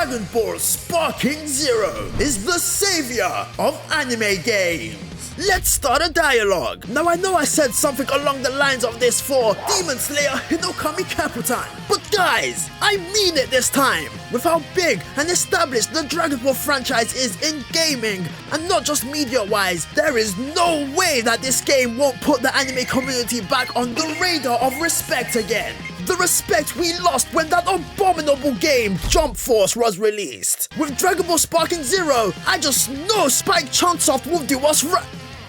Dragon Ball Sparking Zero is the savior of anime games. Let's start a dialogue. Now I know I said something along the lines of this for Demon Slayer Hinokami Kaputan, but guys, I mean it this time. With how big and established the Dragon Ball franchise is in gaming, and not just media-wise, there is no way that this game won't put the anime community back on the radar of respect again. The respect we lost when that abominable game Jump Force was released. With Dragon Ball Sparking Zero, I just know Spike Chunsoft will do us right.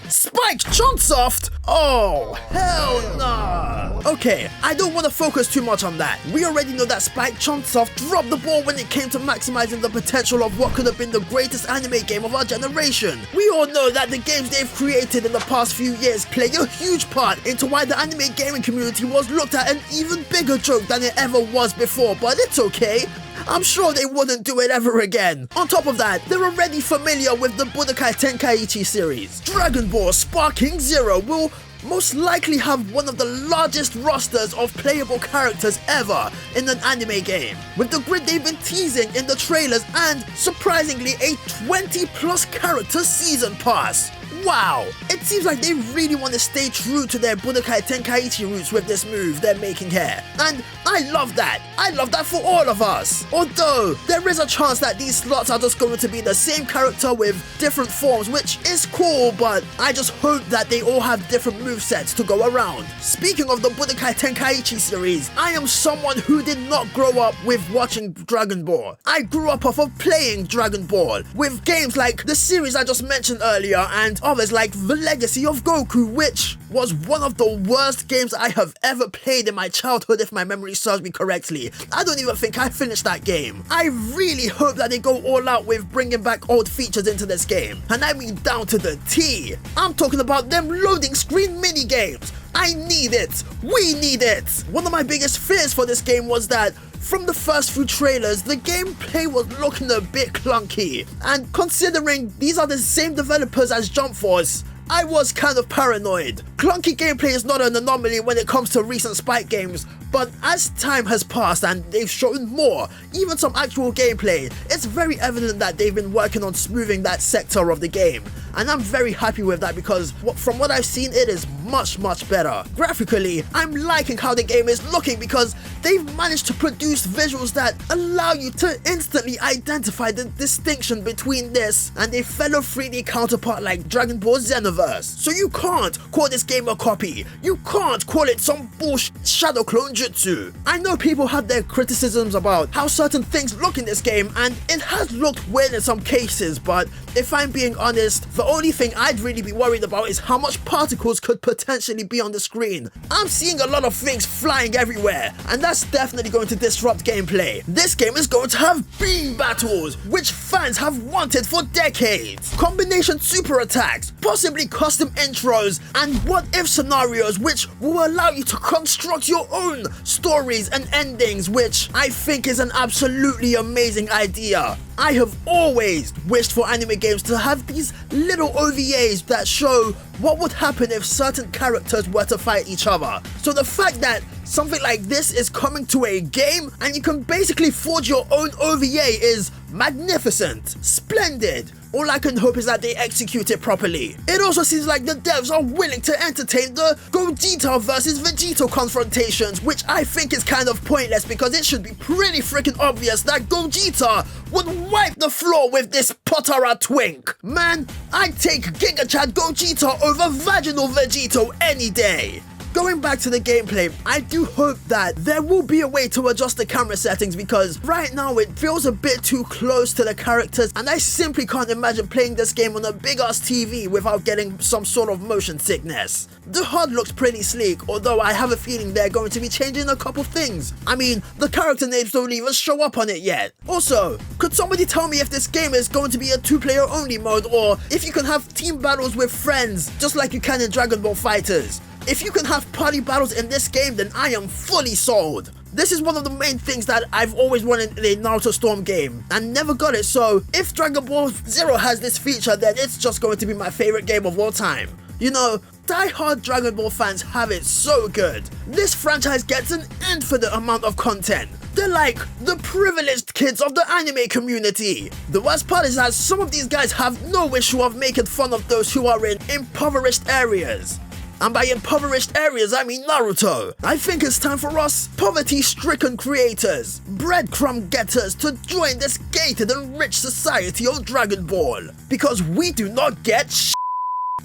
Spike Chunsoft? Oh, hell nah. Okay, I don't want to focus too much on that. We already know that Spike Chunsoft dropped the ball when it came to maximizing the potential of what could have been the greatest anime game of our generation. We all know that the games they've created in the past few years play a huge part into why the anime gaming community was looked at an even bigger joke than it ever was before, but it's okay. I'm sure they wouldn't do it ever again. On top of that, they're already familiar with the Budokai Tenkaichi series. Dragon Ball Sparking Zero will most likely have one of the largest rosters of playable characters ever in an anime game, with the grid they've been teasing in the trailers and, surprisingly, a 20+ character season pass. Wow, it seems like they really want to stay true to their Budokai Tenkaichi roots with this move they're making here. And I love that. I love that for all of us. Although, there is a chance that these slots are just going to be the same character with different forms, which is cool, but I just hope that they all have different movesets to go around. Speaking of the Budokai Tenkaichi series, I am someone who did not grow up with watching Dragon Ball. I grew up off of playing Dragon Ball, with games like the series I just mentioned earlier and others like The Legacy of Goku, which was one of the worst games I have ever played in my childhood if my memory serves me correctly. I don't even think I finished that game. I really hope that they go all out with bringing back old features into this game, and I mean down to the T. I'm talking about them loading screen mini games. I need it. We need it. One of my biggest fears for this game was that from the first few trailers, the gameplay was looking a bit clunky, and considering these are the same developers as Jump Force, I was kind of paranoid. Clunky gameplay is not an anomaly when it comes to recent Spike games, but as time has passed and they've shown more, even some actual gameplay, it's very evident that they've been working on smoothing that sector of the game. And I'm very happy with that because from what I've seen, it is much better. Graphically, I'm liking how the game is looking because they've managed to produce visuals that allow you to instantly identify the distinction between this and a fellow 3D counterpart like Dragon Ball Xenoverse. So you can't call this game a copy. You can't call it some bullshit shadow clone jutsu. I know people have their criticisms about how certain things look in this game, and it has looked weird in some cases, but if I'm being honest, the only thing I'd really be worried about is how much particles could potentially be on the screen. I'm seeing a lot of things flying everywhere, and that's definitely going to disrupt gameplay. This game is going to have beam battles, which fans have wanted for decades. Combination super attacks, possibly custom intros, and what-if scenarios which will allow you to construct your own stories and endings, which I think is an absolutely amazing idea. I have always wished for anime games to have these little OVAs that show what would happen if certain characters were to fight each other. So the fact that something like this is coming to a game and you can basically forge your own OVA is magnificent, splendid. All I can hope is that they execute it properly. It also seems like the devs are willing to entertain the Gogeta versus Vegito confrontations, which I think is kind of pointless because it should be pretty freaking obvious that Gogeta would wipe the floor with this Potara twink. Man, I'd take Giga Chad Gogeta over Vaginal Vegito any day. Going back to the gameplay, I do hope that there will be a way to adjust the camera settings because right now it feels a bit too close to the characters, and I simply can't imagine playing this game on a big ass TV without getting some sort of motion sickness. The HUD looks pretty sleek, although I have a feeling they're going to be changing a couple things. I mean, the character names don't even show up on it yet. Also, could somebody tell me if this game is going to be a 2-player only mode, or if you can have team battles with friends just like you can in Dragon Ball FighterZ? If you can have party battles in this game, then I am fully sold. This is one of the main things that I've always wanted in a Naruto Storm game and never got it, so if Dragon Ball Zero has this feature, then it's just going to be my favorite game of all time. You know, die-hard Dragon Ball fans have it so good. This franchise gets an infinite amount of content. They're like the privileged kids of the anime community. The worst part is that some of these guys have no issue of making fun of those who are in impoverished areas. And by impoverished areas, I mean Naruto. I think it's time for us, poverty-stricken creators, breadcrumb getters, to join this gated and rich society of Dragon Ball. Because we do not get shit.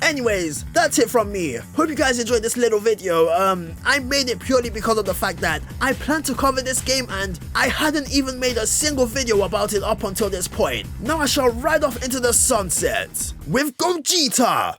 Anyways, that's it from me. Hope you guys enjoyed this little video. I made it purely because of the fact that I planned to cover this game and I hadn't even made a single video about it up until this point. Now I shall ride off into the sunset with Gogeta.